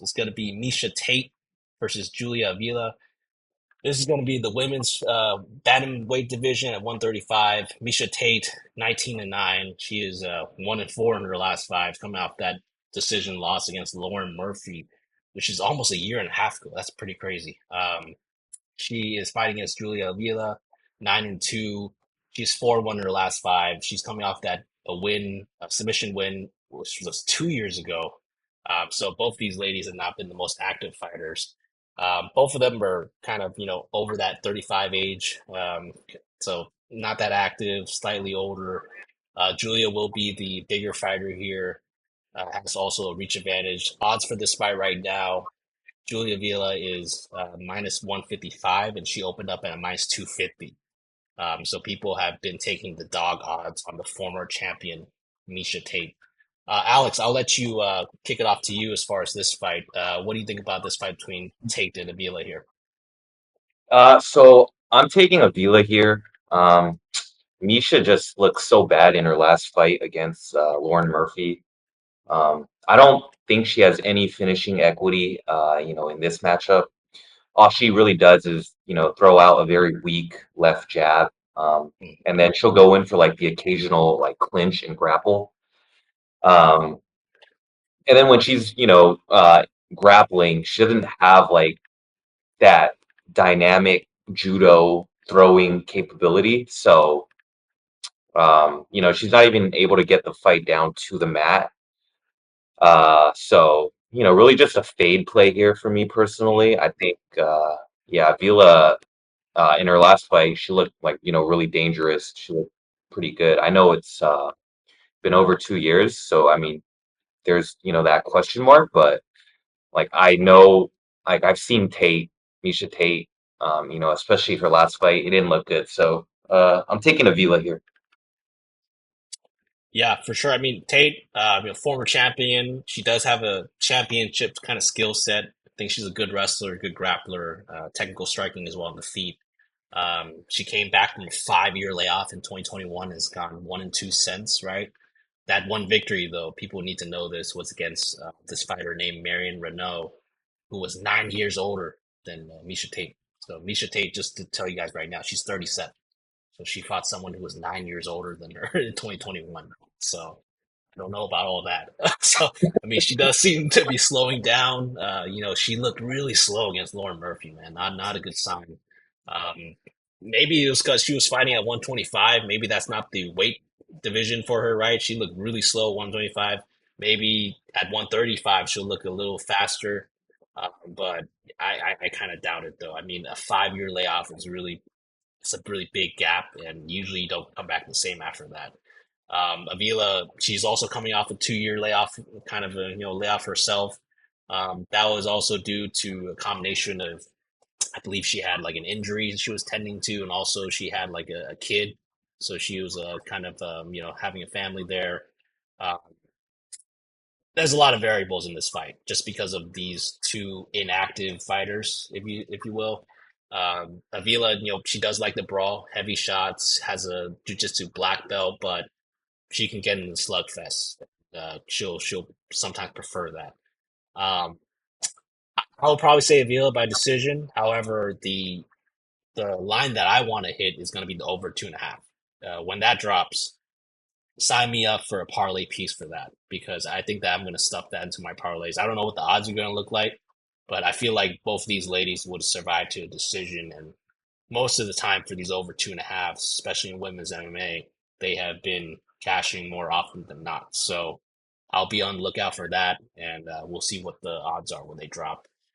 It's going to be Miesha Tate versus Julia Avila. This is going to be the women's bantamweight division at 135. Miesha Tate, 19-9. She is 1-4 in her last five, coming off that decision loss against Lauren Murphy, which is almost a year and a half ago. That's pretty crazy. She is fighting against Julia Avila, 9-2. She's 4-1 in her last five. She's coming off that a submission win, which was 2 years ago. So both these ladies have not been the most active fighters. Both of them are kind of, over that 35 age. So not that active, slightly older. Julia will be the bigger fighter here. Has also a reach advantage. Odds for this fight right now, Julia Avila is minus 155, and she opened up at a minus 250. So people have been taking the dog odds on the former champion, Miesha Tate. Alex, I'll let you kick it off to you as far as this fight. What do you think about this fight between Tate and Avila here? So I'm taking Avila here. Miesha just looked so bad in her last fight against Lauren Murphy. I don't think she has any finishing equity, in this matchup. All she really does is, throw out a very weak left jab, Mm. and then she'll go in for like the occasional like clinch and grapple. Um, and then when she's, grappling, she doesn't have like that dynamic judo throwing capability. So, she's not even able to get the fight down to the mat. So, really just a fade play here for me personally. I think, yeah, Avila, in her last fight, she looked like, really dangerous. She looked pretty good. I know it's been over 2 years, so I mean, there's, that question mark, but like I know, like I've seen Miesha Tate, especially her last fight, it didn't look good. So, I'm taking Avila here. Yeah, for sure. I mean, Tate, former champion. She does have a championship kind of skill set. I think she's a good wrestler, good grappler, technical striking as well on the feet. She came back from a 5-year layoff in 2021, has gone 1-2 since, right? That one victory, though, people need to know this, was against this fighter named Marion Renault, who was 9 years older than Miesha Tate. So Miesha Tate, just to tell you guys right now, she's 37. So she fought someone who was 9 years older than her in 2021. So I don't know about all that. So I mean, she does seem to be slowing down. She looked really slow against Lauren Murphy, man. Not a good sign. Um, Maybe it was because she was fighting at 125. Maybe that's not the weight division for her, right? She looked really slow at 125. Maybe at 135 she'll look a little faster. But I kind of doubt it though. I mean, a 5-year layoff is really it's a really big gap, and usually you don't come back the same after that. Avila, she's also coming off a 2-year layoff, kind of a layoff herself. That was also due to a combination of, I believe she had like an injury she was tending to, and also she had like a kid, so she was kind of having a family there. Um, there's a lot of variables in this fight just because of these two inactive fighters, if you will. Avila, she does like the brawl, heavy shots, has a jiu-jitsu black belt, but she can get in the slugfest. She'll sometimes prefer that. Um, I will probably say Avila by decision. However, the line that I want to hit is going to be the over 2.5. When that drops, sign me up for a parlay piece for that because I think that I'm going to stuff that into my parlays. I don't know what the odds are going to look like, but I feel like both of these ladies would survive to a decision. And most of the time for these over 2.5, especially in women's MMA, they have been cashing more often than not. So I'll be on the lookout for that, and we'll see what the odds are when they drop.